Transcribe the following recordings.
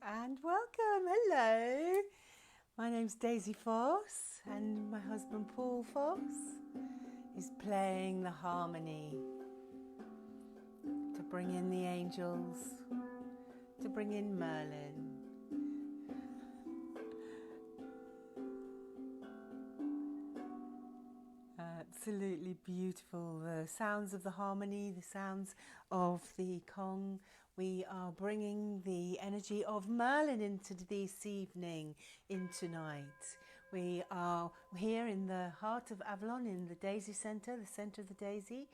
and welcome. Hello. My name's Daisy Foss, and my husband Paul Foss is playing the harmony to bring in the angels, to bring in Merlin. Absolutely beautiful. The sounds of the harmony, the sounds of the Kong. We are bringing the energy of Merlin into this evening, in tonight. We are here in the heart of Avalon, in the Daisy Centre, the Centre of the Daisy,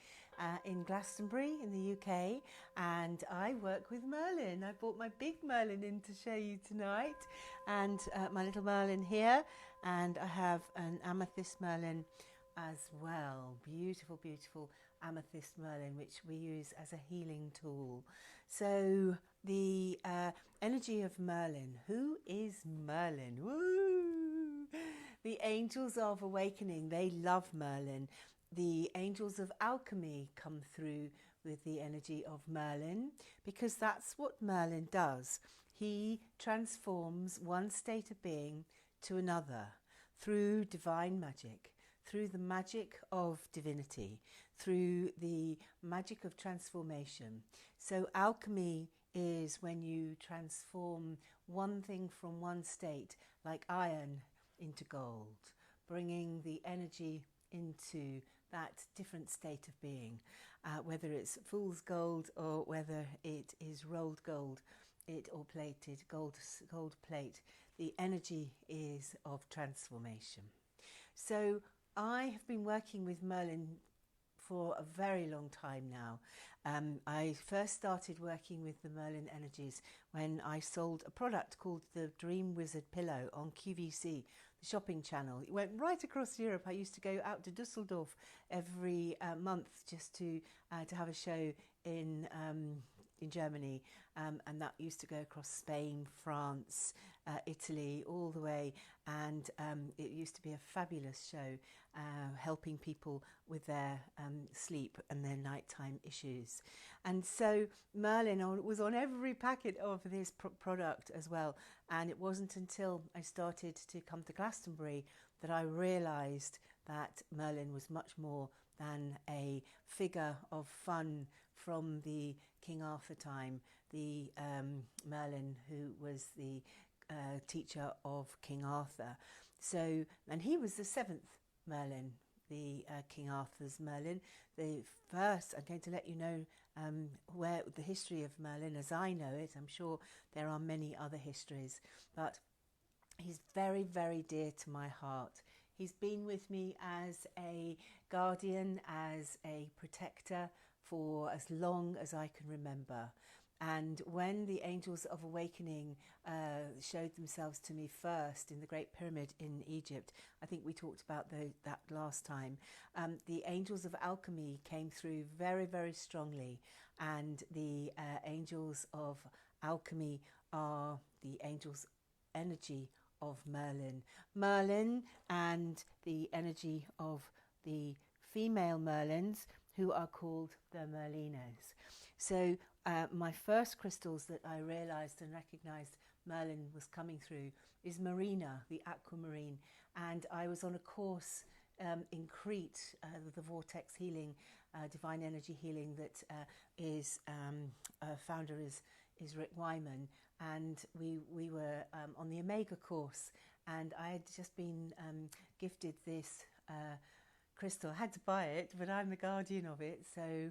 in Glastonbury in the UK, and I work with Merlin. I brought my big Merlin in to show you tonight, and my little Merlin here, and I have an amethyst Merlin as well. Beautiful, beautiful amethyst Merlin, which we use as a healing tool. So the energy of Merlin. Who is Merlin? Woo! The angels of awakening, they love Merlin. The angels of alchemy come through with the energy of Merlin, because that's what Merlin does. He transforms one state of being to another through divine magic, through the magic of divinity, through the magic of transformation. So alchemy is when you transform one thing from one state, like iron, into gold, bringing the energy into that different state of being, whether it's fool's gold or whether it is rolled gold, or plated gold plate. The energy is of transformation. So I have been working with Merlin for a very long time now. I first started working with the Merlin energies when I sold a product called the Dream Wizard Pillow on QVC, the shopping channel. It went right across Europe. I used to go out to Dusseldorf every month just to have a show in Germany, and that used to go across Spain, France, Italy, all the way, and it used to be a fabulous show, helping people with their sleep and their nighttime issues. And so Merlin was on every packet of this product as well, and it wasn't until I started to come to Glastonbury that I realised that Merlin was much more than a figure of fun from the King Arthur time, the Merlin who was the teacher of King Arthur. So, and he was the seventh Merlin, the King Arthur's Merlin. The first, I'm going to let you know where the history of Merlin as I know it. I'm sure there are many other histories, but he's very, very dear to my heart. He's been with me as a guardian, as a protector for as long as I can remember. And when the angels of awakening showed themselves to me first in the Great Pyramid in Egypt, I think we talked about that last time, the angels of alchemy came through very, very strongly. And the angels of alchemy are the angels' energy of Merlin. Merlin and the energy of the female Merlins, who are called the Merlinos. So my first crystals that I realised and recognised Merlin was coming through is Marina, the aquamarine. And I was on a course in Crete, the vortex healing, divine energy healing, that is founder is Rick Wyman, and we were on the Omega course, and I had just been gifted this crystal. I had to buy it, but I'm the guardian of it, so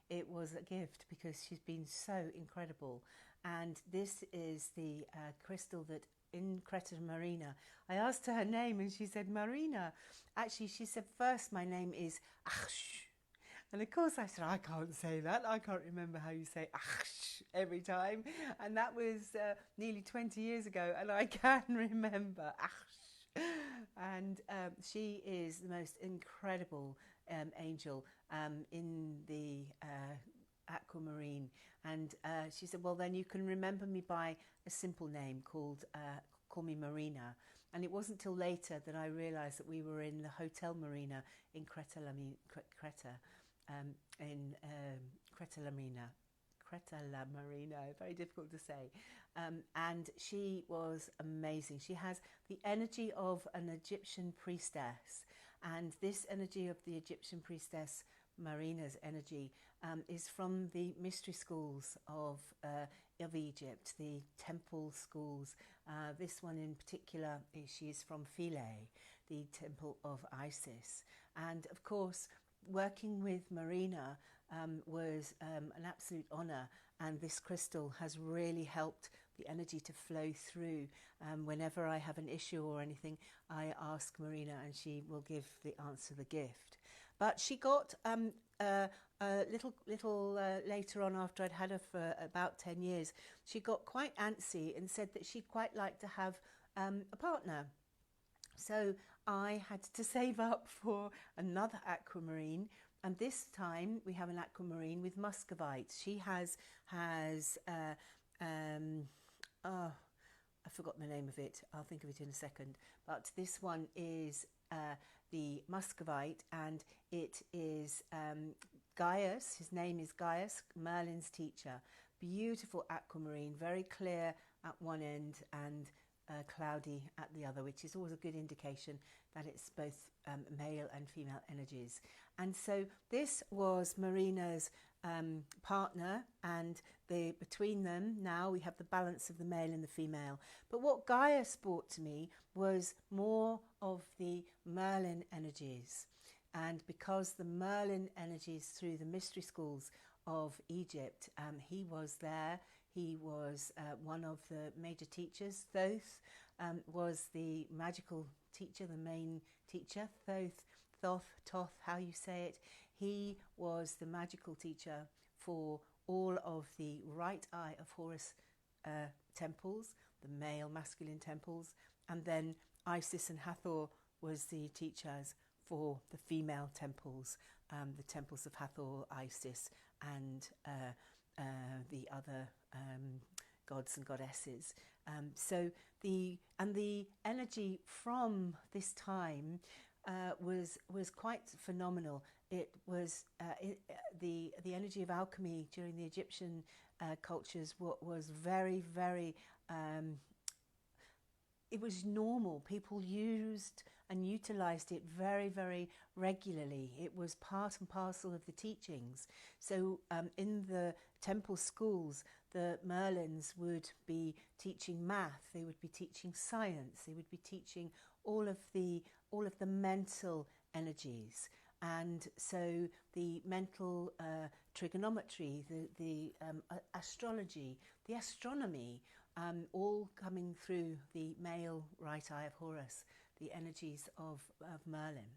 it was a gift because she's been so incredible. And this is the crystal that in Creta Marina, I asked her name and she said Marina. Actually, she said first my name is Achsh. And of course I said, I can't say that. I can't remember how you say Achsh every time. And that was nearly 20 years ago, and I can remember Achsh. And she is the most incredible angel in the aquamarine. And she said, well, then you can remember me by a simple name called call me Marina. And it wasn't till later that I realised that we were in the Hotel Marina in Creta, Cretala Marina, very difficult to say. And she was amazing. She has the energy of an Egyptian priestess. And this energy of the Egyptian priestess, Marina's energy, is from the mystery schools of Egypt, the temple schools. This one in particular, she is from Philae, the temple of Isis. And of course, working with Marina was an absolute honour, and this crystal has really helped the energy to flow through. Whenever I have an issue or anything, I ask Marina and she will give the answer, the gift. But she got a little later on, after I'd had her for about 10 years, she got quite antsy and said that she'd quite like to have a partner. So I had to save up for another aquamarine, and this time we have an aquamarine with muscovite. She has I forgot the name of it. I'll think of it in a second. But this one is the muscovite, and it is Gaius. His name is Gaius, Merlin's teacher. Beautiful aquamarine, very clear at one end and cloudy at the other, which is always a good indication that it's both male and female energies. And so this was Marina's partner, and between them now we have the balance of the male and the female. But what Gaius brought to me was more of the Merlin energies. And because the Merlin energies through the mystery schools of Egypt, he was there. He was one of the major teachers. Thoth was the magical teacher, the main teacher. Thoth, how you say it. He was the magical teacher for all of the right eye of Horus temples, the male masculine temples, and then Isis and Hathor was the teachers for the female temples, the temples of Hathor, Isis, and the other gods and goddesses. So the energy from this time was quite phenomenal. It was the energy of alchemy during the Egyptian cultures was very, very it was normal. People used and utilized it very, very regularly. It was part and parcel of the teachings. So in the temple schools, the Merlins would be teaching math, they would be teaching science, they would be teaching all of the mental energies. And so the mental trigonometry, the astrology, the astronomy, all coming through the male right eye of Horus, the energies of Merlin,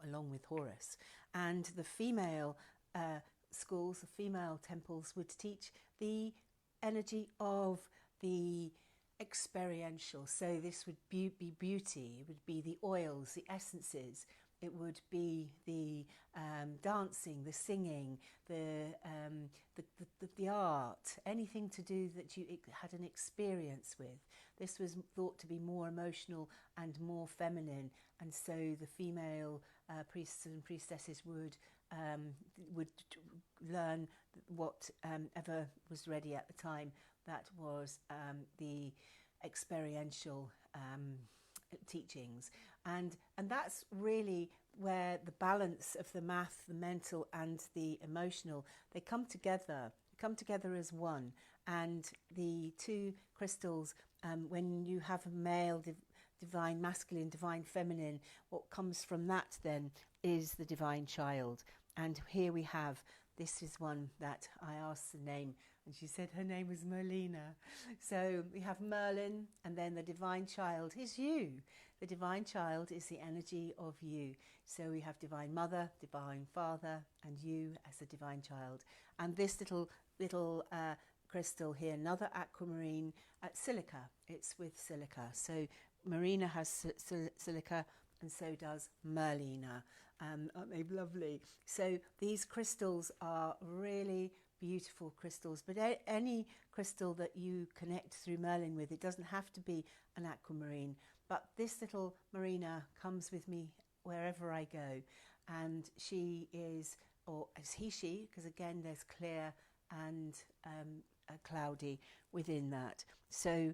along with Horus. And the female schools, the female temples would teach the energy of the experiential. So this would be beauty, it would be the oils, the essences, it would be the dancing, the singing, the art, anything to do that you had an experience with. This was thought to be more emotional and more feminine, and so the female priests and priestesses would learn whatever was ready at the time. That was the experiential teachings, and that's really where the balance of the math, the mental and the emotional, they come together as one. And the two crystals, when you have a male divine masculine, divine feminine, what comes from that then is the divine child. And here we have, this is one that I asked the name, and she said her name was Merlina. So we have Merlin, and then the divine child is you. The divine child is the energy of you. So we have divine mother, divine father, and you as the divine child. And this little crystal here, another aquamarine at silica. It's with silica. So Marina has silica, and so does Merlina. Aren't they lovely? So these crystals are really beautiful crystals, but any crystal that you connect through Merlin with, it doesn't have to be an aquamarine, but this little Marina comes with me wherever I go, and she is, or is he, she, because again there's clear and cloudy within that. So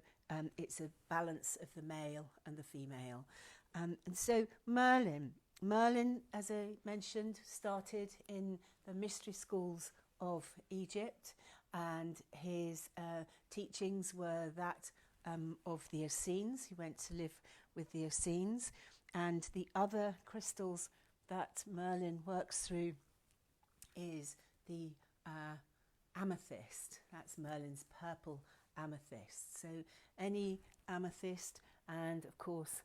it's a balance of the male and the female. And so Merlin, as I mentioned, started in the mystery schools of Egypt, and his teachings were that of the Essenes. He went to live with the Essenes, and the other crystals that Merlin works through is the amethyst. That's Merlin's purple amethyst. So any amethyst, and of course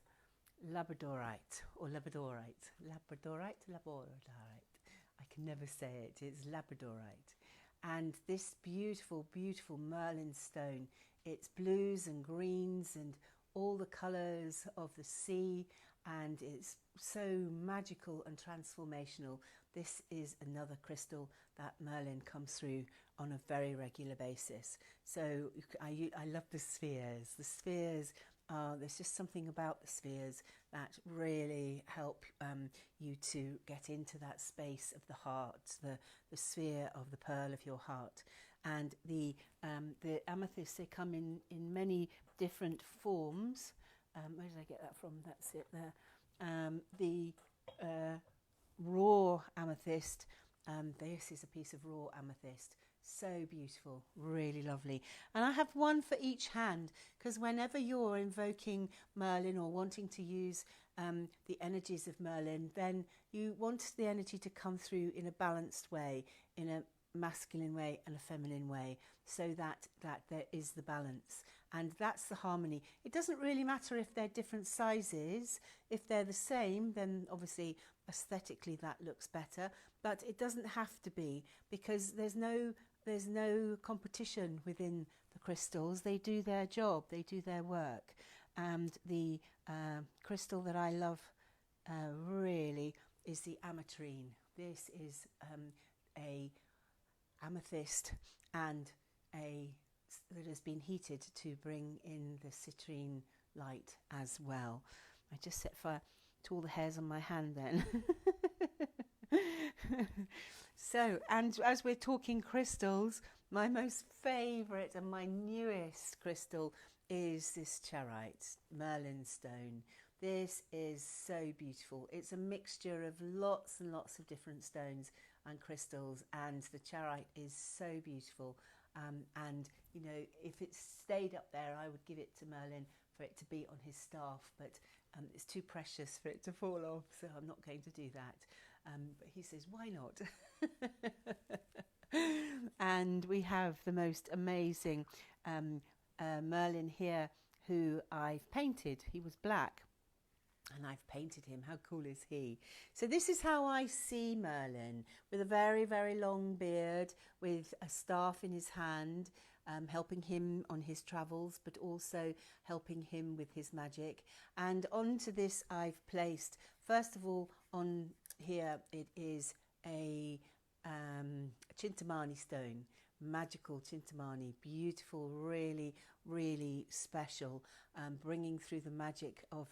labradorite or labradorite. I can never say it. It's labradorite. And this beautiful, beautiful Merlin stone, it's blues and greens and all the colours of the sea, and it's so magical and transformational. This is another crystal that Merlin comes through on a very regular basis. So I love the spheres. The spheres, there's just something about the spheres that really help you to get into that space of the heart, the sphere of the pearl of your heart. And the amethysts, they come in many different forms. Where did I get that from? That's it there. The raw amethyst, this is a piece of raw amethyst. So beautiful, really lovely. And I have one for each hand, because whenever you're invoking Merlin or wanting to use the energies of Merlin, then you want the energy to come through in a balanced way, in a masculine way and a feminine way, so that there is the balance. And that's the harmony. It doesn't really matter if they're different sizes. If they're the same, then obviously aesthetically that looks better, but it doesn't have to be, because there's no competition within the crystals. They do their job, they do their work. And the crystal that I love really is the ametrine. This is a amethyst and that has been heated to bring in the citrine light as well. I just set fire to all the hairs on my hand then. So, and as we're talking crystals, my most favourite and my newest crystal is this charoite, Merlin stone. This is so beautiful. It's a mixture of lots and lots of different stones and crystals, and the charoite is so beautiful. And, you know, if it stayed up there, I would give it to Merlin for it to be on his staff, but it's too precious for it to fall off, so I'm not going to do that. But he says, why not? And we have the most amazing Merlin here, who I've painted. He was black, and I've painted him. How cool is he? So this is how I see Merlin, with a very, very long beard, with a staff in his hand, helping him on his travels, but also helping him with his magic. And onto this I've placed, first of all, on here it is a Chintamani stone, magical Chintamani, beautiful, really, really special, bringing through the magic of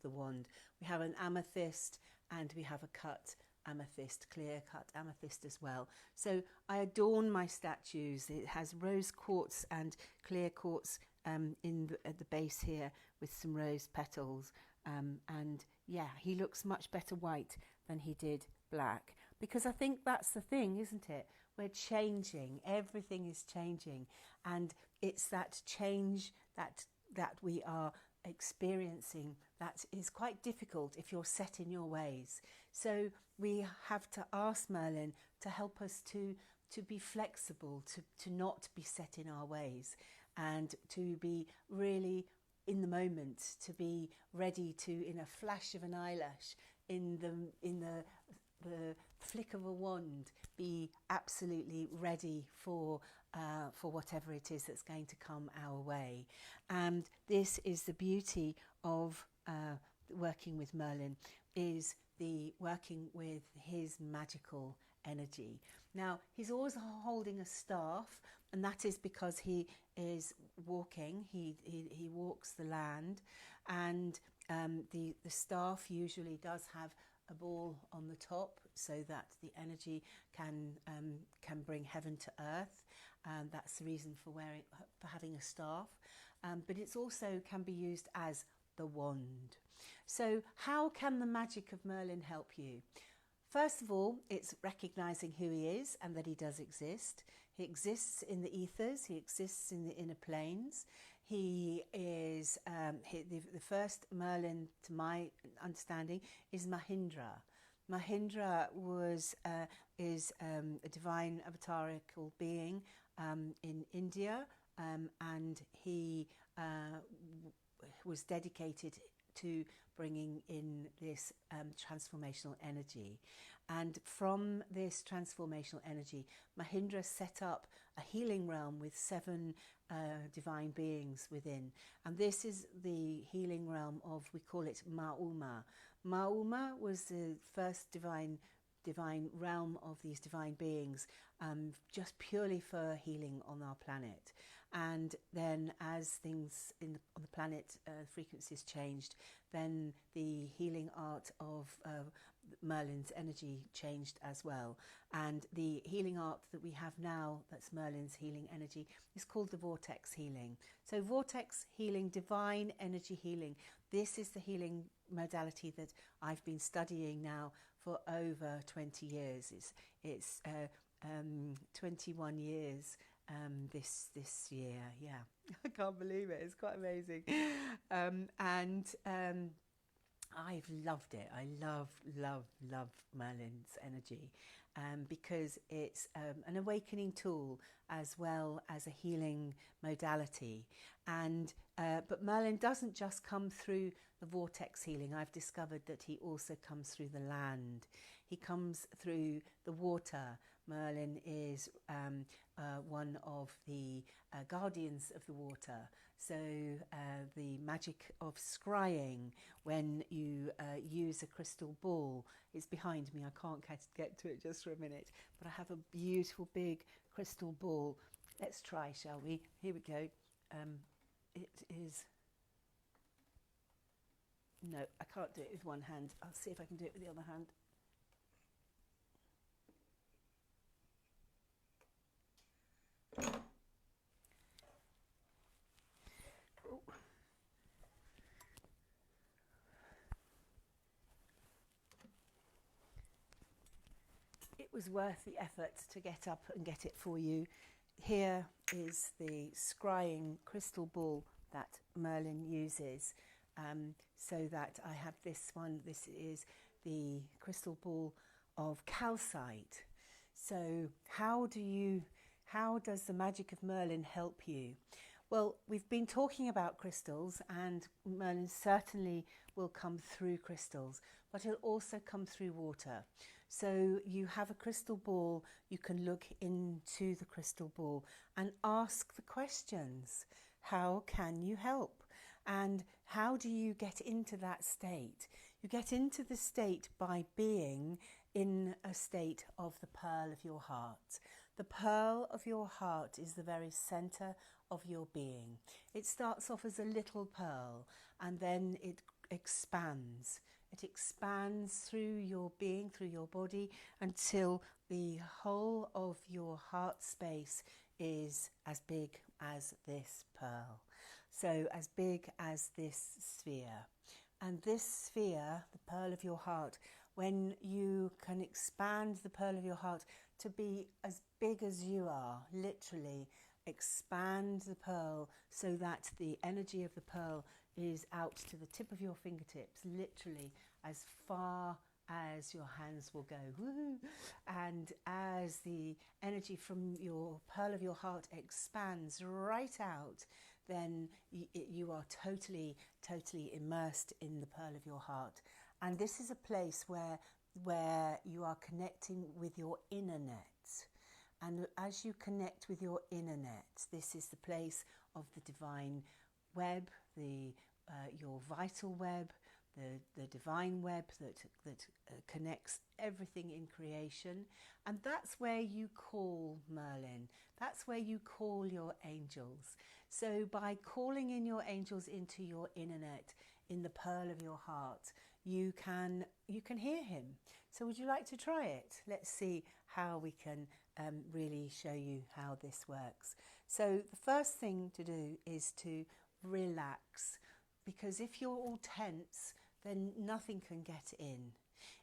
the wand. We have an amethyst, and we have a cut amethyst, clear cut amethyst as well. So I adorn my statues. It has rose quartz and clear quartz at the base here with some rose petals. And yeah, he looks much better white than he did black, because I think that's the thing, isn't it? We're changing. Everything is changing, and it's that change that we are experiencing that is quite difficult if you're set in your ways. So we have to ask Merlin to help us to be flexible, to not be set in our ways, and to be really in the moment, to be ready to, in a flash of an eyelash, in the flick of a wand, be absolutely ready for whatever it is that's going to come our way. And this is the beauty of working with Merlin, is the working with his magical energy. Now, he's always holding a staff, and that is because he is walking. He walks the land, and the staff usually does have a ball on the top, so that the energy can bring heaven to earth. That's the reason for having a staff. But it's also can be used as the wand. So how can the magic of Merlin help you? First of all, it's recognizing who he is and that he does exist. He exists in the ethers. He exists in the inner planes. He is the first Merlin, to my understanding, is Mahindra. Mahindra is a divine avatarical being in India, and he was dedicated to bringing in this transformational energy. And from this transformational energy, Mahindra set up a healing realm with 7 divine beings within. And this is the healing realm of, we call it Ma'uma. Ma'uma was the first divine realm of these divine beings, just purely for healing on our planet. And then as things on the planet, frequencies changed, then the healing art of Merlin's energy changed as well. And the healing art that we have now, that's Merlin's healing energy, is called the vortex healing. So vortex healing, divine energy healing, this is the healing modality that I've been studying now for over 20 years. It's 21 years this year. Yeah, I can't believe it. It's quite amazing. I've loved it. I love Merlin's energy because it's an awakening tool as well as a healing modality. And but Merlin doesn't just come through the vortex healing. I've discovered that he also comes through the land. He comes through the water. Merlin is one of the guardians of the water. So the magic of scrying, when you use a crystal ball, it's behind me. I can't get to it just for a minute, but I have a beautiful big crystal ball. Let's try, shall we? Here we go. It is... No, I can't do it with one hand. I'll see if I can do it with the other hand. Oh. It was worth the effort to get up and get it for you. Here is the scrying crystal ball that Merlin uses. So that I have this one. This is the crystal ball of calcite. So how does the magic of Merlin help you? Well, we've been talking about crystals, and Merlin certainly will come through crystals, but he'll also come through water. So you have a crystal ball, you can look into the crystal ball and ask the questions. How can you help? And how do you get into that state? You get into the state by being in a state of the pearl of your heart. The pearl of your heart is the very center of your being. It starts off as a little pearl and then it expands. It expands through your being, through your body, until the whole of your heart space is as big as this pearl. So as big as this sphere. And this sphere, the pearl of your heart, when you can expand the pearl of your heart to be as big as you are, literally expand the pearl so that the energy of the pearl is out to the tip of your fingertips, literally as far as your hands will go. Woo! And as the energy from your pearl of your heart expands right out, then you are totally immersed in the pearl of your heart. And this is a place where you are connecting with your inner net. And as you connect with your inner net, this is the place of the divine web, your vital web, the divine web that connects everything in creation. And that's where you call Merlin. That's where you call your angels. So by calling in your angels into your inner net, in the pearl of your heart, you can hear him. So would you like to try it? Let's see how we can really show you how this works. So the first thing to do is to relax, because if you're all tense, then nothing can get in.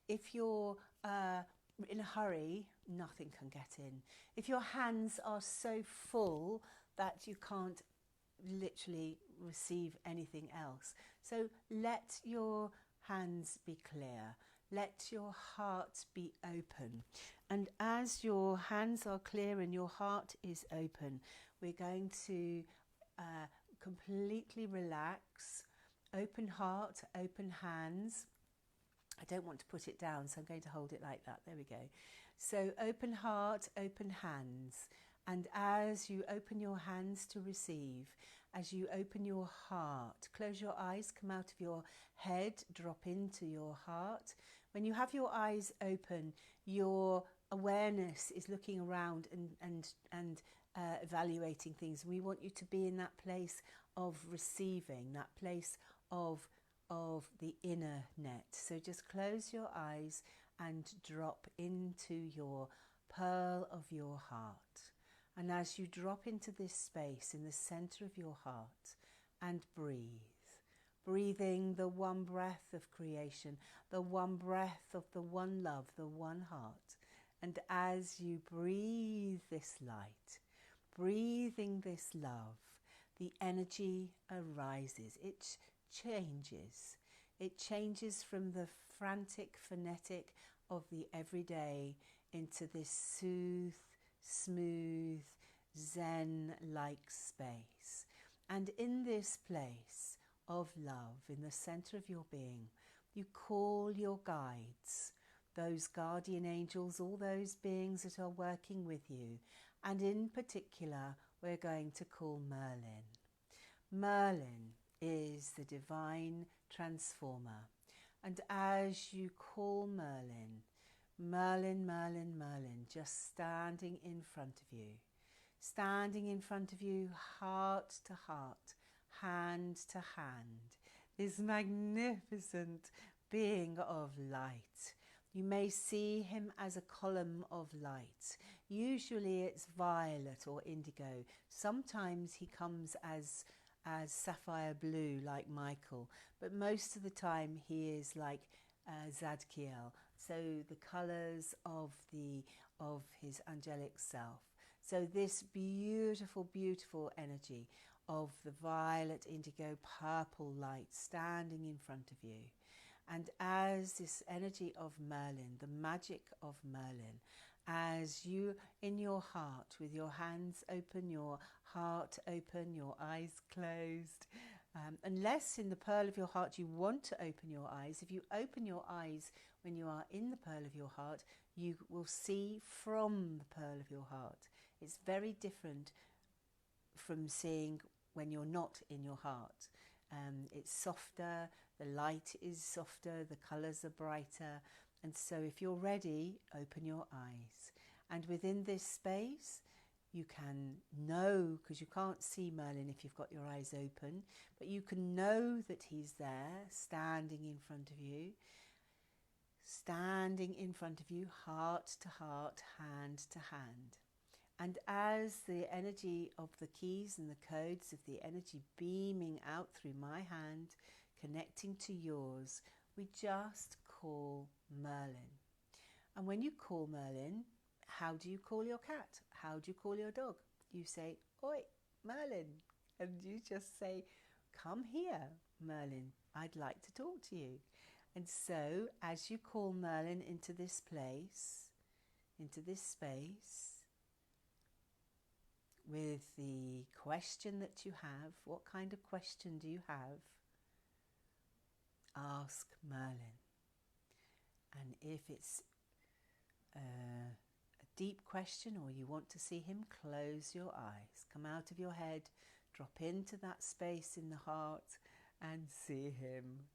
If you're in a hurry, nothing can get in. If your hands are so full that you can't literally receive anything else. So let your hands be clear. Let your heart be open. And as your hands are clear and your heart is open, we're going to completely relax. Open heart, open hands. I don't want to put it down, so I'm going to hold it like that. There we go. So open heart, open hands. And as you open your hands to receive, as you open your heart, close your eyes, come out of your head, drop into your heart. When you have your eyes open, your awareness is looking around and evaluating things. We want you to be in that place of receiving, that place of the inner net. So just close your eyes and drop into your pearl of your heart. And as you drop into this space in the center of your heart and breathe, breathing the one breath of creation, the one breath of the one love, the one heart. And as you breathe this light, breathing this love, the energy arises. It changes. It changes from the frantic, frenetic of the everyday into this soothed, smooth, Zen-like space. And in this place of love, in the center of your being, you call your guides, those guardian angels, all those beings that are working with you. And in particular, we're going to call Merlin. Merlin is the divine transformer. And as you call Merlin, Merlin, Merlin, Merlin, just standing in front of you, heart to heart, hand to hand, this magnificent being of light. You may see him as a column of light. Usually it's violet or indigo. Sometimes he comes as sapphire blue like Michael, but most of the time he is like Zadkiel. So the colours of his angelic self. So this beautiful, beautiful energy of the violet, indigo, purple light standing in front of you. And as this energy of Merlin, the magic of Merlin, as you in your heart, with your hands open, your heart open, your eyes closed, unless in the pearl of your heart you want to open your eyes. If you open your eyes when you are in the pearl of your heart, you will see from the pearl of your heart. It's very different from seeing when you're not in your heart. It's softer, the light is softer, the colours are brighter. And so if you're ready, open your eyes. And within this space, you can know, because you can't see Merlin if you've got your eyes open, but you can know that he's there, standing in front of you, heart to heart, hand to hand. And as the energy of the keys and the codes of the energy beaming out through my hand, connecting to yours, we just call Merlin. And when you call Merlin, how do you call your cat? How do you call your dog? You say, "Oi, Merlin." And you just say, "Come here, Merlin. I'd like to talk to you." And so as you call Merlin into this place, into this space, with the question that you have, what kind of question do you have? Ask Merlin. And if it's a deep question or you want to see him, close your eyes. Come out of your head, drop into that space in the heart and see him.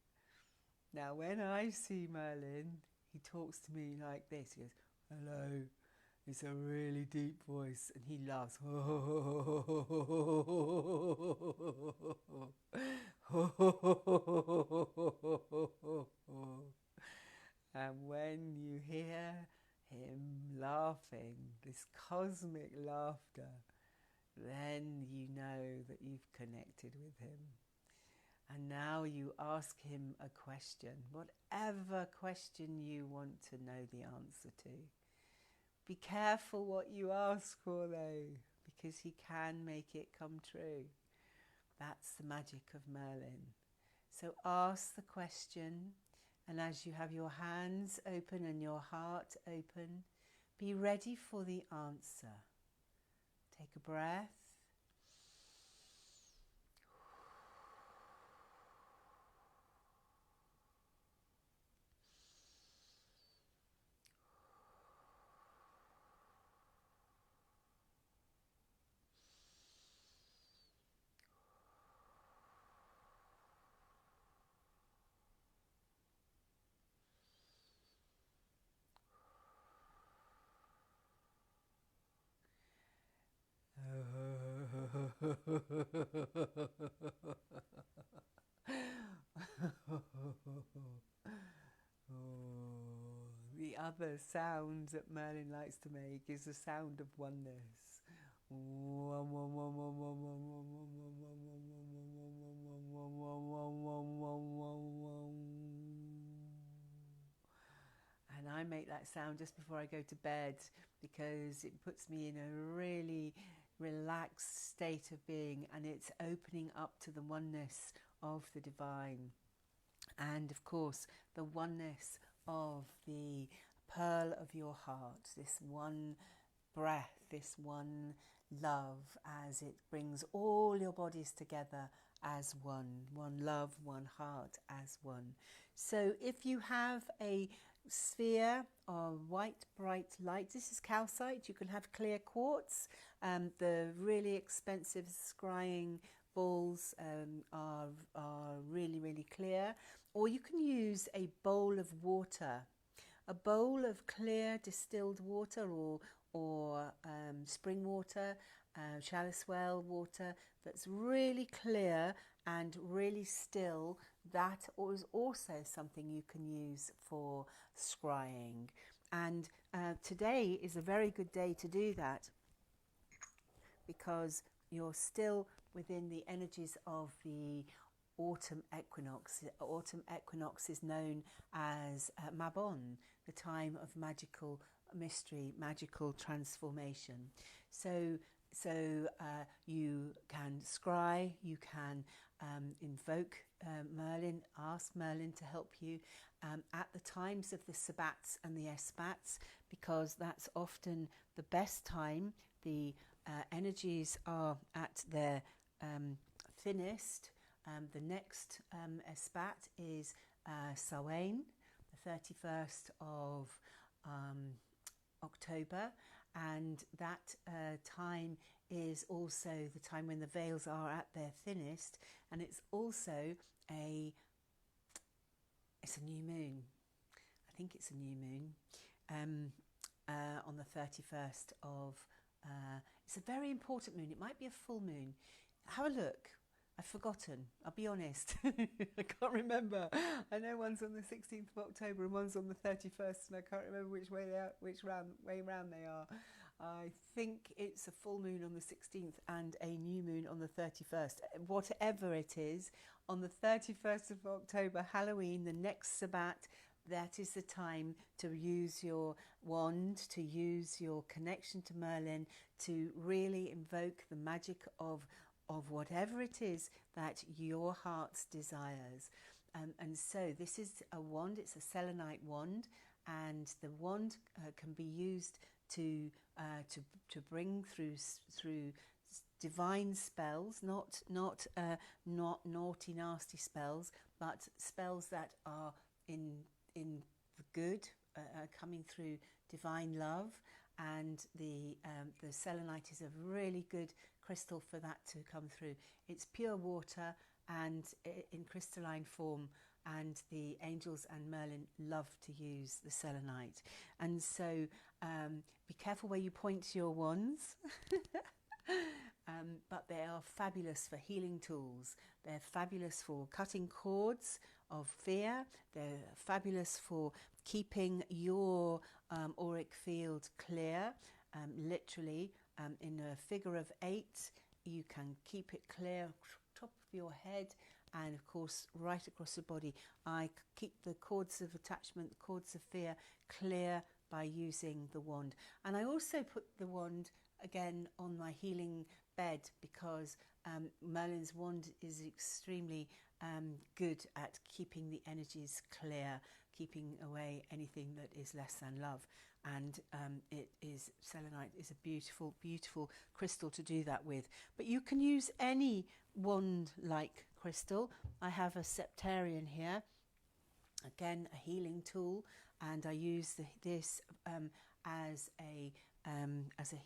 Now, when I see Merlin, he talks to me like this. He goes, "Hello." It's a really deep voice and he laughs. And when you hear him laughing this cosmic laughter, then you know that you've connected with him. And now you ask him a question, whatever question you want to know the answer to. Be careful what you ask for though, because he can make it come true. That's the magic of Merlin. So ask the question, and as you have your hands open and your heart open, be ready for the answer. Take a breath. The other sound that Merlin likes to make is the sound of oneness. And I make that sound just before I go to bed because it puts me in a really relaxed state of being, and it's opening up to the oneness of the divine. And of course, the oneness of the pearl of your heart, this one breath, this one love, as it brings all your bodies together as one love, one heart as one. So if you have a sphere of white bright light, this is calcite, you can have clear quartz. The really expensive scrying balls are really clear, or you can use a bowl of water, a bowl of clear distilled water, or spring water, chalice well water that's really clear and really still. That is also something you can use for scrying. And today is a very good day to do that because you're still within the energies of the autumn equinox. The autumn equinox is known as Mabon, the time of magical mystery, magical transformation. So you can scry, you can invoke Merlin, ask Merlin to help you at the times of the Sabbats and the Esbats, because that's often the best time. The energies are at their thinnest. The next Esbat is Samhain, the 31st of October, and that time is also the time when the veils are at their thinnest, and it's also it's a new moon. I think it's a new moon on the 31st of it's a very important moon. It might be a full moon. Have a look. I've forgotten. I'll be honest. I can't remember. I know one's on the 16th of October and one's on the 31st, and I can't remember which way round they are. I think it's a full moon on the 16th and a new moon on the 31st. Whatever it is, on the 31st of October, Halloween, the next Sabbat, that is the time to use your wand, to use your connection to Merlin, to really invoke the magic of whatever it is that your heart desires. And so this is a wand, it's a selenite wand, and the wand can be used to bring through divine spells, not naughty nasty spells, but spells that are in the good, coming through divine love. And the selenite is a really good crystal for that to come through. It's pure water and in crystalline form, and the angels and Merlin love to use the selenite. And so be careful where you point your wands. But they are fabulous for healing tools. They're fabulous for cutting cords of fear. They're fabulous for keeping your auric field clear. literally in a figure of 8. You can keep it clear top of your head and of course right across the body. I keep the cords of attachment, the cords of fear clear by using the wand. And I also put the wand again on my healing bed because Merlin's wand is extremely good at keeping the energies clear, keeping away anything that is less than love. And selenite is a beautiful, beautiful crystal to do that with. But you can use any wand-like crystal. I have a septarian here, again a healing tool, and I use this as a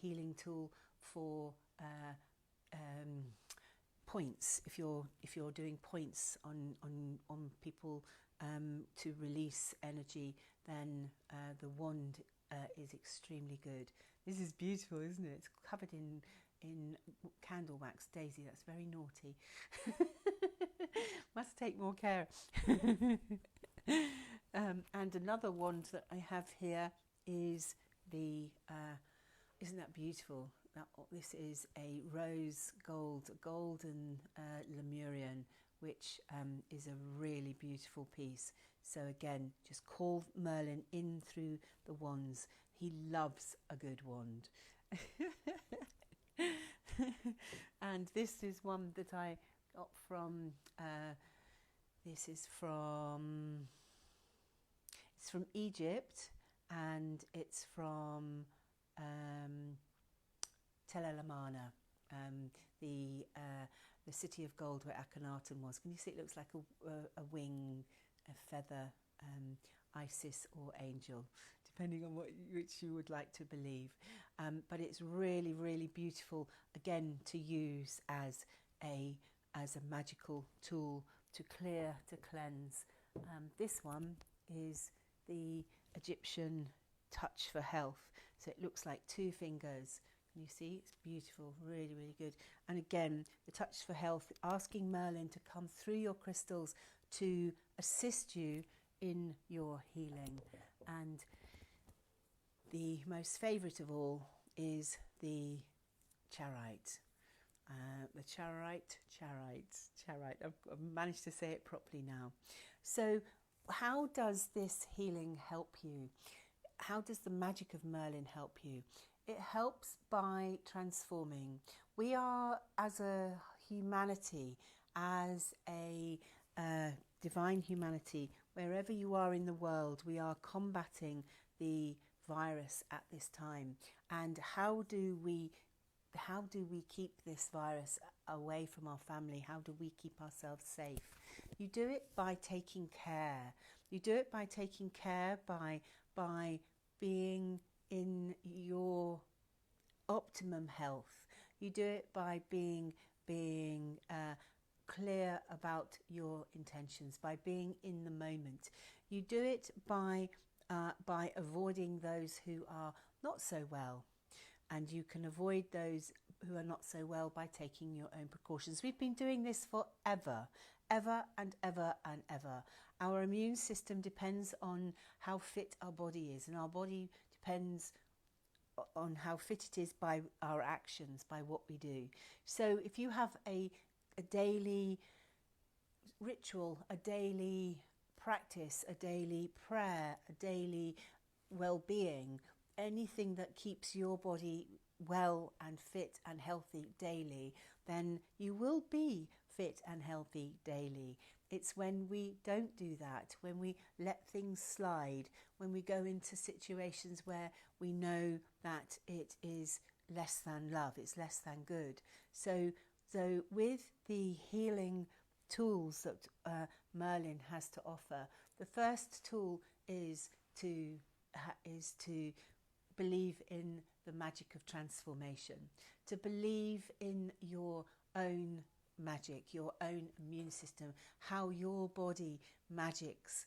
healing tool for points. If you're doing points on people to release energy, then the wand is extremely good. This is beautiful, isn't it? It's covered in candle wax. Daisy, that's very naughty. Must take more care. And another wand that I have here is the isn't that beautiful? This is a rose gold, golden Lemurian, which is a really beautiful piece. So again, just call Merlin in through the wands. He loves a good wand. And this is one that I got from, it's from Egypt, and it's from Tel El Amarna, the city of gold where Akhenaten was. Can you see it looks like a wing, a feather, Isis or angel, depending on which you would like to believe. But it's really, really beautiful, again, to use as a magical tool to clear, to cleanse. This one is the Egyptian touch for health. So it looks like 2 fingers. Can you see? It's beautiful, really, really good. And again, the touch for health, asking Merlin to come through your crystals to assist you in your healing. And the most favourite of all is the charoite. The charoite. I've managed to say it properly now. So how does this healing help you? How does the magic of Merlin help you? It helps by transforming. We are, as a humanity, as a divine humanity, wherever you are in the world, we are combating the virus at this time. And how do we keep this virus away from our family? How do we keep ourselves safe? You do it by taking care. You do it by taking care, by being in your optimum health. You do it by being clear about your intentions, by being in the moment. You do it by avoiding those who are not so well. And you can avoid those who are not so well by taking your own precautions. We've been doing this forever, ever and ever and ever. Our immune system depends on how fit our body is, and our body depends on how fit it is by our actions, by what we do. So if you have a daily ritual, a daily practice, a daily prayer, a daily well-being, anything that keeps your body well and fit and healthy daily, then you will be fit and healthy daily. It's when we don't do that, when we let things slide, when we go into situations where we know that it is less than love, it's less than good. So with the healing tools that Merlin has to offer, the first tool is to believe in the magic of transformation, to believe in your own magic, your own immune system, how your body magics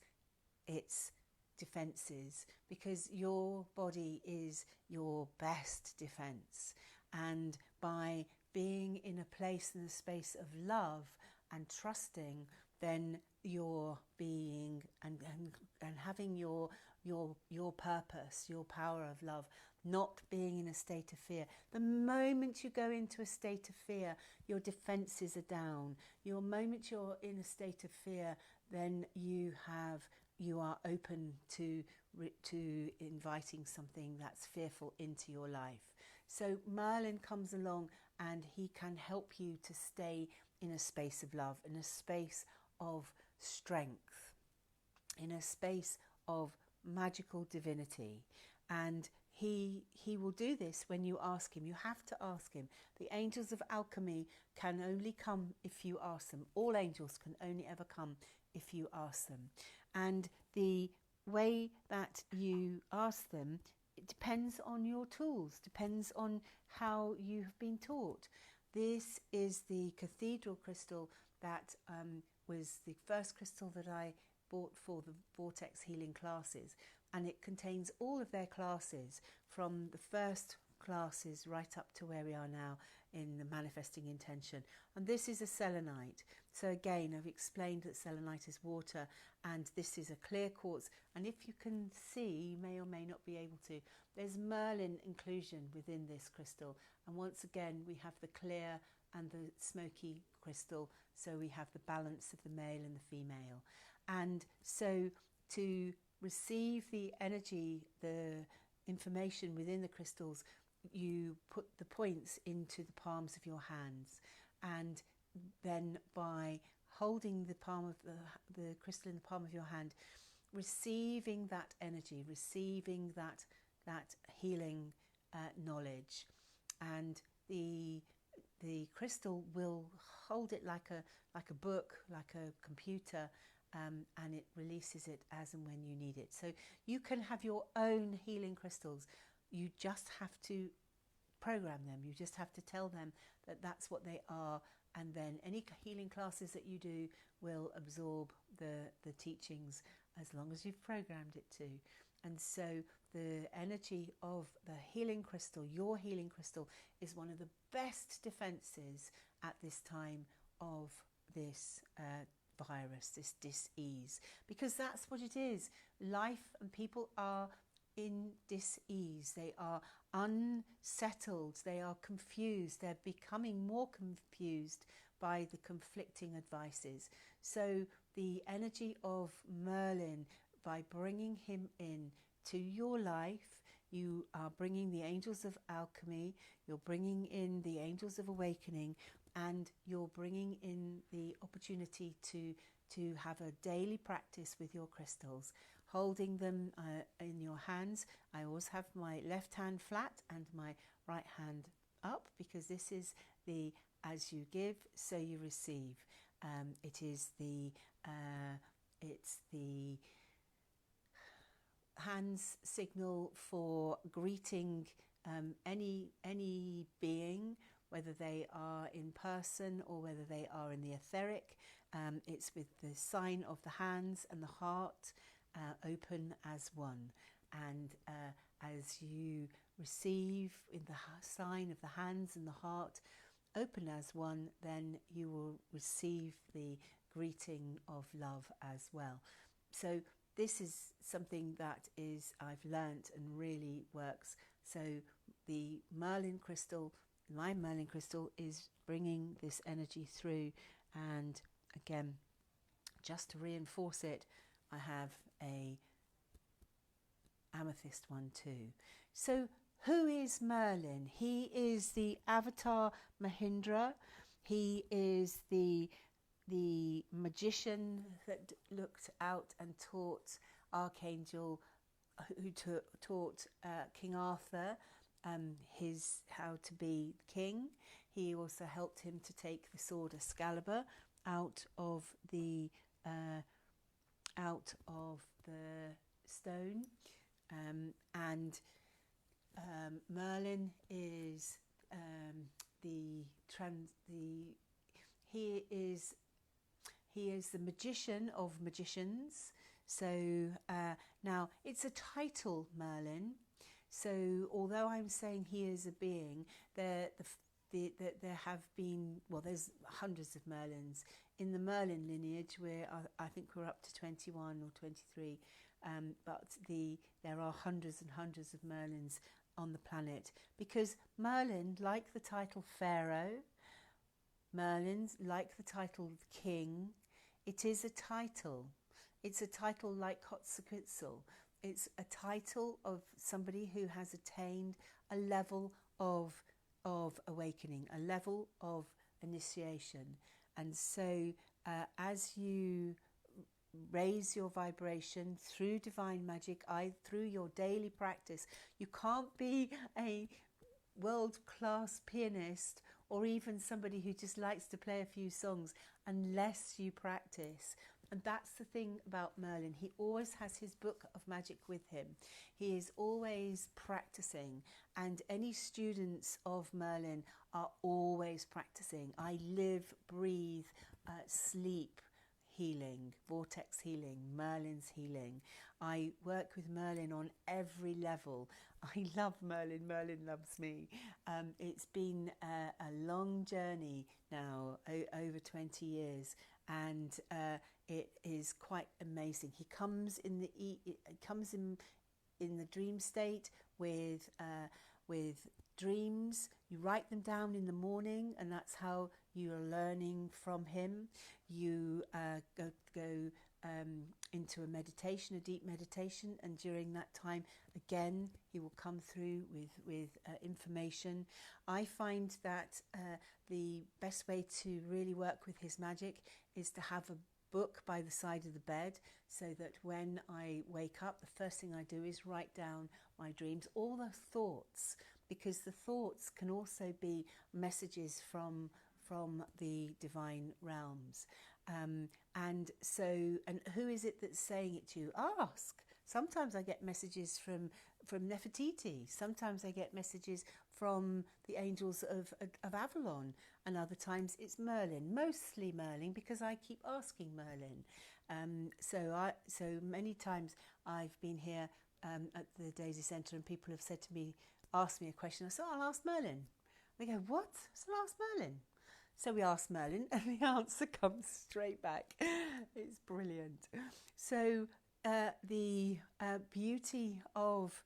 its defenses, because your body is your best defense. And by being in a place and a space of love and trusting, then your being and having your purpose, your power of love, not being in a state of fear. The moment you go into a state of fear, your defenses are down. Your moment you're in a state of fear, then you are open to inviting something that's fearful into your life. So Merlin comes along and he can help you to stay in a space of love, in a space of strength, in a space of magical divinity. And he will do this when you ask him. You have to ask him. The angels of alchemy can only come if you ask them. All angels can only ever come if you ask them. And the way that you ask them, it depends on your tools, depends on how you have been taught. This is the cathedral crystal that was the first crystal that I bought for the Vortex Healing classes, and it contains all of their classes from the first classes right up to where we are now in the manifesting intention. And this is a selenite. So again, I've explained that selenite is water, and this is a clear quartz. And if you can see, you may or may not be able to, there's Merlin inclusion within this crystal. And once again, we have the clear and the smoky crystal. So we have the balance of the male and the female. And so to receive the energy, the information within the crystals, you put the points into the palms of your hands, and then by holding the palm of the crystal in the palm of your hand, receiving that energy, receiving that healing knowledge, and the crystal will hold it like a book, like a computer, and it releases it as and when you need it. So you can have your own healing crystals. You just have to program them. You just have to tell them that that's what they are, and then any healing classes that you do will absorb the teachings as long as you've programmed it to. And so the energy of the healing crystal, your healing crystal, is one of the best defenses at this time of this virus, this dis-ease, because that's what it is. Life and people are in dis-ease. They are unsettled. They are confused. They're becoming more confused by the conflicting advices. So the energy of Merlin, by bringing him in to your life, you are bringing the angels of alchemy, you're bringing in the angels of awakening, and you're bringing in the opportunity to have a daily practice with your crystals, holding them in your hands. I always have my left hand flat and my right hand up, because this is the as you give, so you receive. It's the hands signal for greeting any being, whether they are in person or whether they are in the etheric. It's with the sign of the hands and the heart open as one. And as you receive in the sign of the hands and the heart open as one, then you will receive the greeting of love as well. So this is something that I've learnt and really works. So the Merlin crystal, my Merlin crystal, is bringing this energy through. And again, just to reinforce it, I have a amethyst one too. So who is Merlin? He is the avatar Mahindra. He is the magician that looked out and taught Archangel, who taught King Arthur how to be king. He also helped him to take the sword Excalibur out of the stone, and Merlin is he is the magician of magicians. So now it's a title, Merlin. So although I'm saying he is a being, there have been, well, there's hundreds of Merlins in the Merlin lineage. Where I think we're up to 21 or 23, but there are hundreds and hundreds of Merlins on the planet, because Merlin, like the title Pharaoh, Merlin's like the title King, it is a title. It's a title like Quetzalcoatl. It's a title of somebody who has attained a level of awakening, a level of initiation. And so as you raise your vibration through divine magic, through your daily practice, you can't be a world-class pianist or even somebody who just likes to play a few songs unless you practice. And that's the thing about Merlin. He always has his book of magic with him. He is always practicing, and any students of Merlin are always practicing. I live, breathe, sleep healing, vortex healing, Merlin's healing. I work with Merlin on every level. I love Merlin. Merlin loves me. It's been a long journey now, over 20 years, and it is quite amazing. He comes in the dream state with dreams. You write them down in the morning, and that's how you are learning from him. You go into a meditation, a deep meditation, and during that time, again, he will come through with information. I find that the best way to really work with his magic is to have a book by the side of the bed, so that when I wake up, the first thing I do is write down my dreams, all the thoughts, because the thoughts can also be messages from the divine realms. And who is it that's saying it to you? Ask. Sometimes I get messages from Nefertiti. Sometimes I get messages from the angels of Avalon, and other times it's Merlin. Mostly Merlin, because I keep asking Merlin. So many times I've been here at the Daisy Centre, and people have said to me, ask me a question. I said, I'll ask Merlin. They go, what? So I'll ask Merlin. So we ask Merlin, and the answer comes straight back. It's brilliant. So the beauty of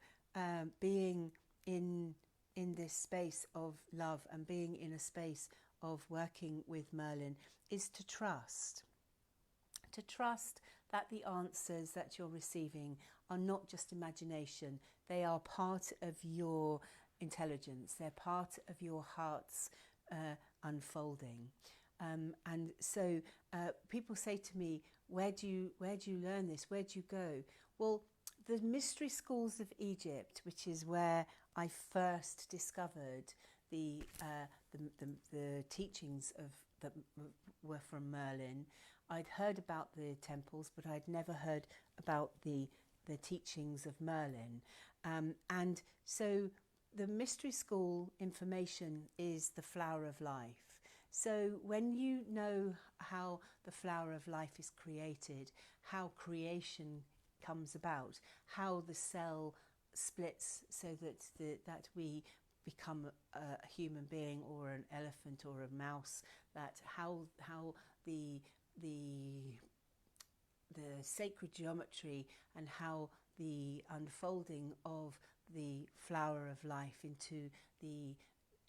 being in this space of love and being in a space of working with Merlin is to trust. To trust that the answers that you're receiving are not just imagination. They are part of your intelligence. They're part of your heart's unfolding. And so people say to me, where do you learn this? Where do you go? Well, the mystery schools of Egypt, which is where I first discovered the teachings that were from Merlin. I'd heard about the temples, but I'd never heard about the teachings of Merlin. And so the mystery school information is the flower of life. So when you know how the flower of life is created, how creation comes about, how the cell splits so that we become a human being or an elephant or a mouse, that how the sacred geometry and how the unfolding of the flower of life into the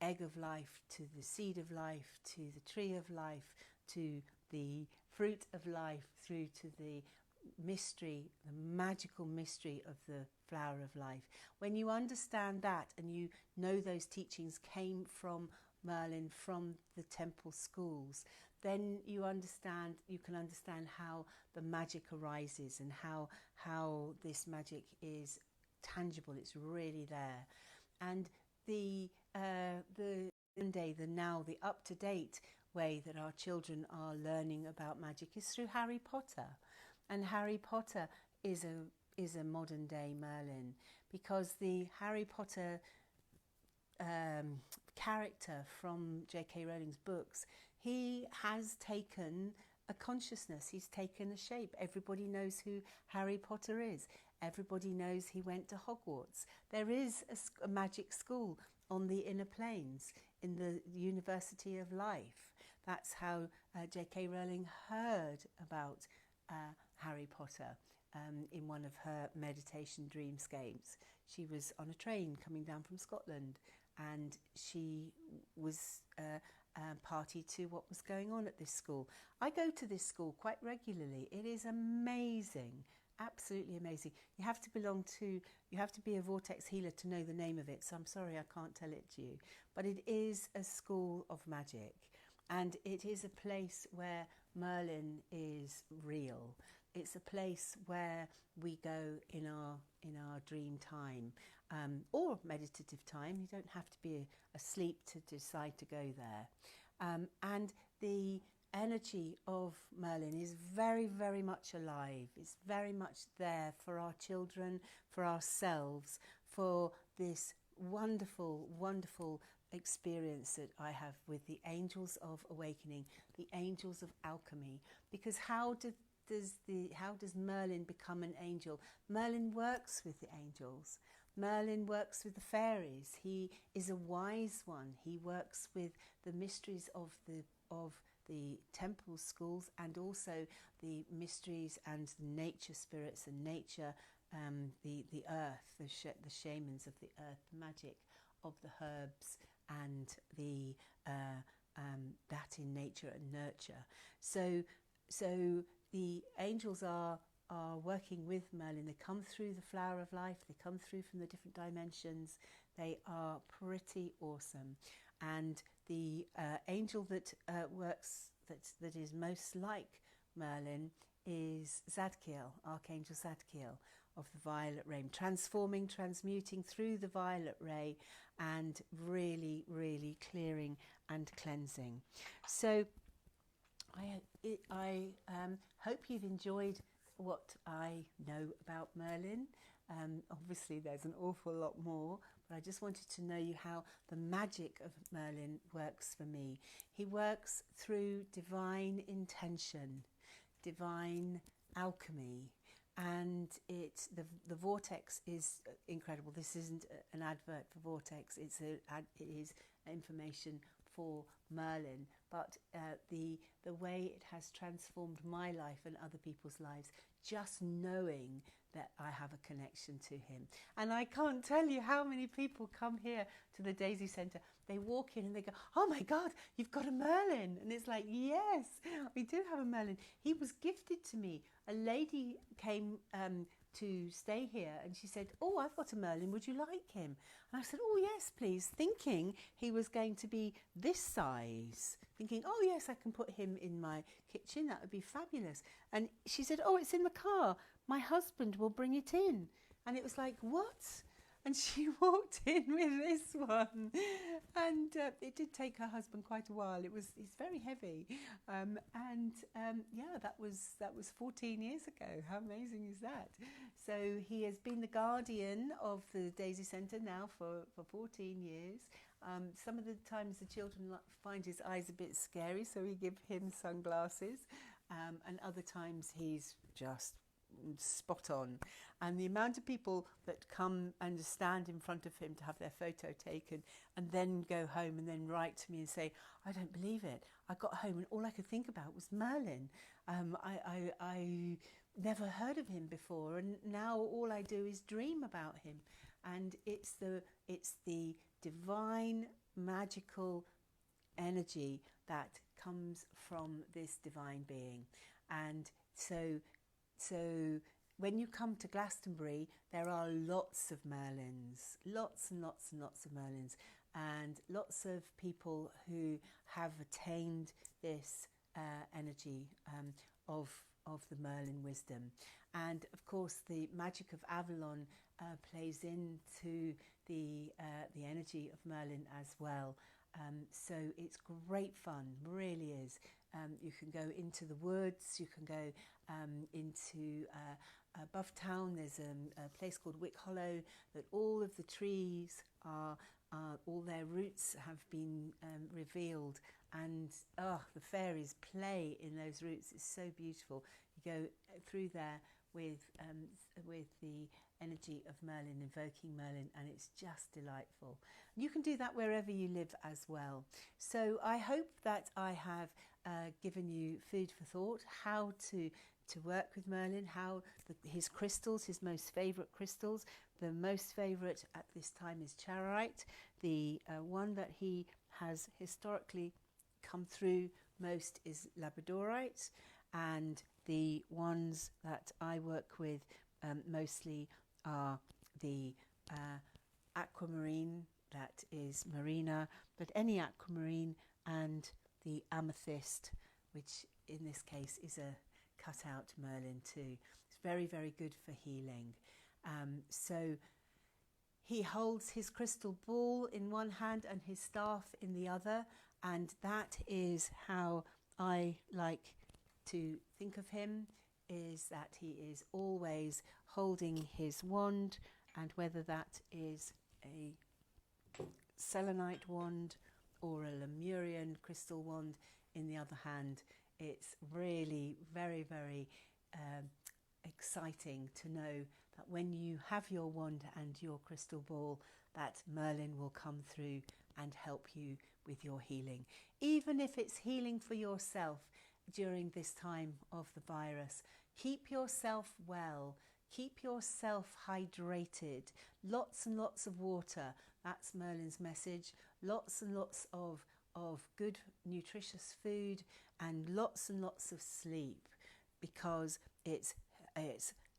egg of life, to the seed of life, to the tree of life, to the fruit of life, through to the mystery, the magical mystery of the flower of life. When you understand that, and you know those teachings came from Merlin, from the temple schools, then you can understand how the magic arises and how this magic is tangible. It's really there. And the up-to-date way that our children are learning about magic is through Harry Potter. And Harry Potter is a modern day Merlin, because the Harry Potter character from J.K. Rowling's books, he has taken a consciousness, he's taken a shape. Everybody knows who Harry Potter is. Everybody knows he went to Hogwarts. There is a magic school on the inner planes in the University of Life. That's how J.K. Rowling heard about Harry Potter. in one of her meditation dreamscapes. She was on a train coming down from Scotland, and she was party to what was going on at this school. I go to this school quite regularly. It is amazing, absolutely amazing. You have to be a vortex healer to know the name of it, so I'm sorry I can't tell it to you. But it is a school of magic, and it is a place where Merlin is real. It's a place where we go in our dream time, or meditative time. You don't have to be asleep to decide to go there. And the energy of Merlin is very, very much alive. It's very much there for our children, for ourselves, for this wonderful, wonderful experience that I have with the angels of awakening, the angels of alchemy. Because how does Merlin become an angel? Merlin works with the angels. Merlin works with the fairies. He is a wise one. He works with the mysteries of the temple schools, and also the mysteries and nature spirits and nature, the earth, the shamans of the earth, the magic of the herbs and the that in nature and nurture. So the angels are working with Merlin. They come through the flower of life. They come through from the different dimensions. They are pretty awesome. And the angel that works, that is most like Merlin, is Zadkiel, Archangel Zadkiel of the violet ray, transmuting through the violet ray and really, really clearing and cleansing. So I hope you've enjoyed what I know about Merlin. Obviously there's an awful lot more, but I just wanted to know you how the magic of Merlin works for me. He works through divine intention, divine alchemy, and the vortex is incredible. This isn't an advert for Vortex, it is information for Merlin, but the way it has transformed my life and other people's lives, just knowing that I have a connection to him. And I can't tell you how many people come here to the Daisy Centre. They walk in and they go, "Oh my God, you've got a Merlin." And it's like, yes, we do have a Merlin. He was gifted to me. A lady came to stay here, and she said, "Oh, I've got a Merlin, would you like him?" And I said, "Oh yes, please," thinking he was going to be this size, thinking, "Oh yes, I can put him in my kitchen, that would be fabulous." And she said, "Oh, it's in the car, my husband will bring it in." And it was like, what? And she walked in with this one, and it did take her husband quite a while. He's very heavy, yeah, that was 14 years ago. How amazing is that? So he has been the guardian of the Daisy Centre now for 14 years. Some of the times the children find his eyes a bit scary, so we give him sunglasses, and other times he's just spot on. And the amount of people that come and stand in front of him to have their photo taken and then go home and then write to me and say, "I don't believe it, I got home and all I could think about was Merlin. I never heard of him before, and now all I do is dream about him." And it's the divine magical energy that comes from this divine being. And so when you come to Glastonbury, there are lots of Merlins, lots and lots and lots of Merlins, and lots of people who have attained this energy of the Merlin wisdom. And of course, the magic of Avalon plays into the energy of Merlin as well. So it's great fun, really is. You can go into the woods, you can go into above town. There's a place called Wick Hollow that all of the trees are, all their roots have been revealed, and the fairies play in those roots. It's so beautiful. You go through there with the energy of Merlin, invoking Merlin, and it's just delightful. You can do that wherever you live as well. So I hope that I have given you food for thought, how to work with Merlin, how his crystals, his most favourite crystals. The most favourite at this time is charoite. The one that he has historically come through most is labradorite, and the ones that I work with mostly are the aquamarine, that is marina, but any aquamarine, and the amethyst, which in this case is a cut out Merlin too. It's very, very good for healing. So he holds his crystal ball in one hand and his staff in the other, and that is how I like to think of him, is that he is always holding his wand, and whether that is a selenite wand or a Lemurian crystal wand in the other hand, it's really very, very exciting to know that when you have your wand and your crystal ball, that Merlin will come through and help you with your healing. Even if it's healing for yourself during this time of the virus, keep yourself well, keep yourself hydrated, lots and lots of water. That's Merlin's message. Lots and lots of good nutritious food, and lots of sleep, because it's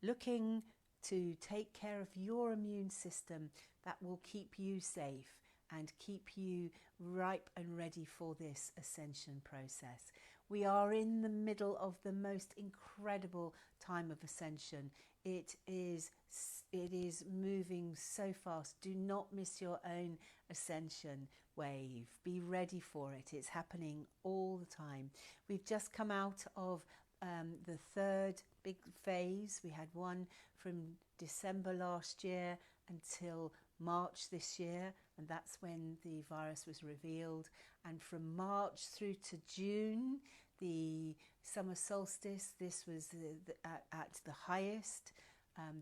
looking to take care of your immune system that will keep you safe and keep you ripe and ready for this ascension process. We are in the middle of the most incredible time of ascension. It is moving so fast. Do not miss your own ascension wave. Be ready for it. It's happening all the time. We've just come out of the third big phase. We had one from December last year until March this year, and that's when the virus was revealed. And from March through to June, the summer solstice, this was at the highest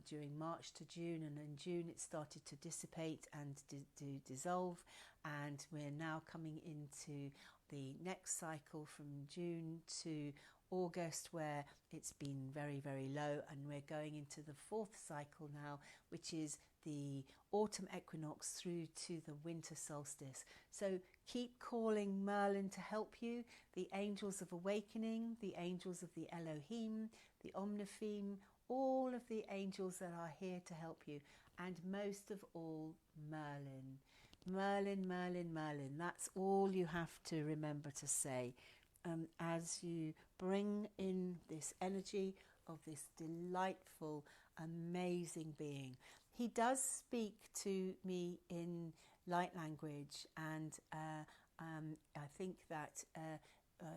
during March to June, and in June it started to dissipate and to dissolve, and we're now coming into the next cycle from June to August, where it's been very, very low, and we're going into the fourth cycle now, which is the autumn equinox through to the winter solstice. So keep calling Merlin to help you, the angels of awakening, the angels of the Elohim, the Omnipheme, all of the angels that are here to help you, and most of all, Merlin. Merlin, Merlin, Merlin. That's all you have to remember to say as you bring in this energy of this delightful, amazing being. He does speak to me in light language, and I think that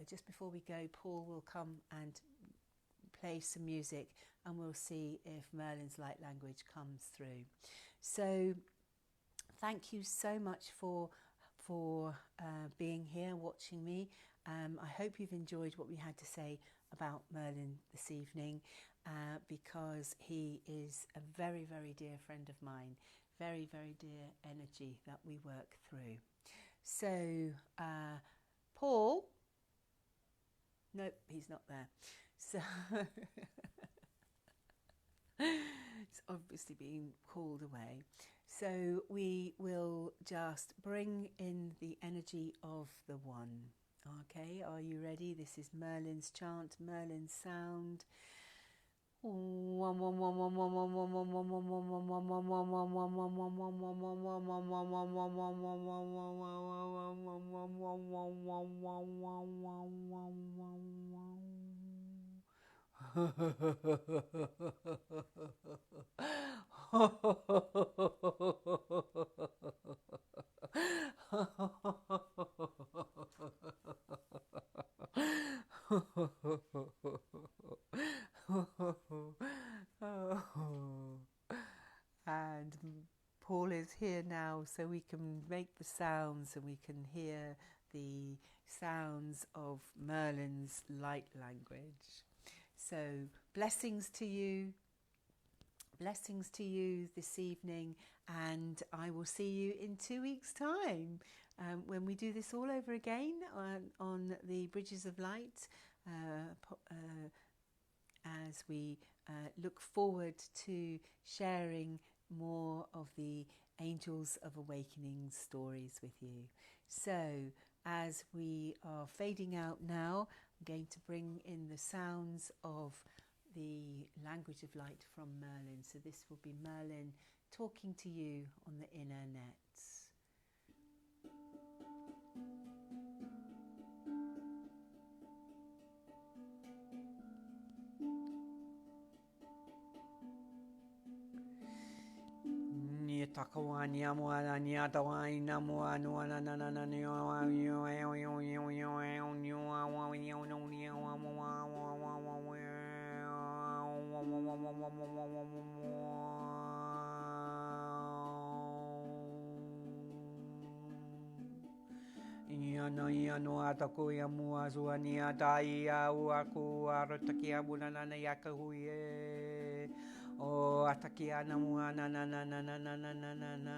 just before we go, Paul will come and play some music, and we'll see if Merlin's light language comes through. So thank you so much for being here, watching me. I hope you've enjoyed what we had to say about Merlin this evening, because he is a very, very dear friend of mine, very, very dear energy that we work through. So Paul, nope, he's not there. So it's obviously being called away. So we will just bring in the energy of the one. Okay, are you ready? This is Merlin's chant, Merlin's sound. And Paul is here now, so we can make the sounds and we can hear the sounds of Merlin's light language. So blessings to you this evening, and I will see you in 2 weeks' time. when we do this all over again on the Bridges of Light, as we look forward to sharing more of the Angels of Awakening stories with you. So as we are fading out now, I'm going to bring in the sounds of the language of light from Merlin. So this will be Merlin talking to you on the inner nets. Takawanya moana tawaina moana na na na na no atako ya mua zuani atai au aku arotaki abuna na yakahuye o ataki ana mua na na na na na na na na na na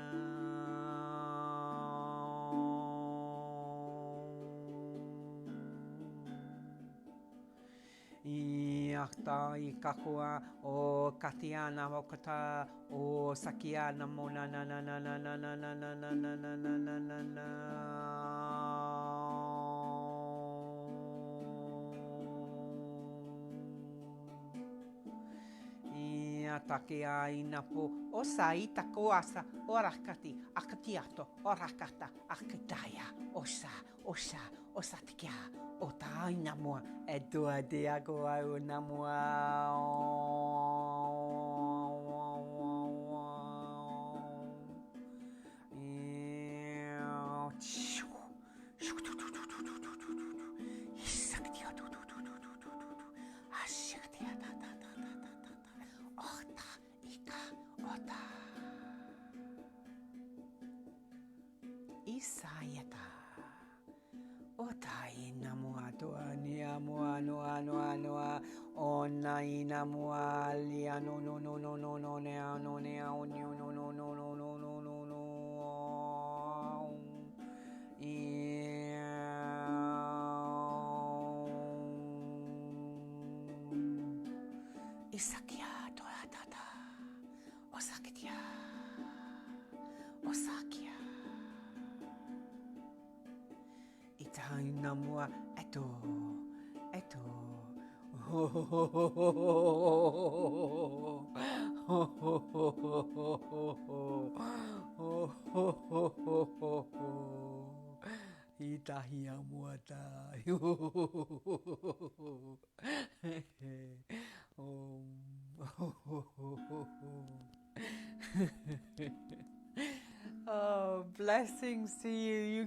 I akta I kakua o katiana wakata o sakiana mona na na na na na na na na na na na na na na Atake a inapo o sai tako asa o rakati akatiato o rakata akitaya osa tikia o ta inamoa e tua de ago au namoa Isayata Otai namua toa ni amua noa noa noa ona ina mua lia no no no no no no nea no nea o no no no no no no no no no Isakia toa tata Osakitia Osakia Itaina mua eto ho ho ho ho ho ho ho Itahia muata Oh, blessings to you. You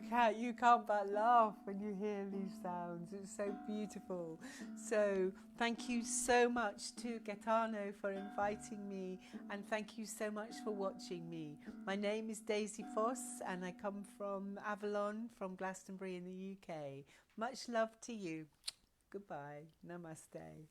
can't but laugh when you hear these sounds. It's so beautiful. So thank you so much to Gaetano for inviting me, and thank you so much for watching me. My name is Daisy Foss and I come from Avalon, from Glastonbury in the UK. Much love to you. Goodbye. Namaste.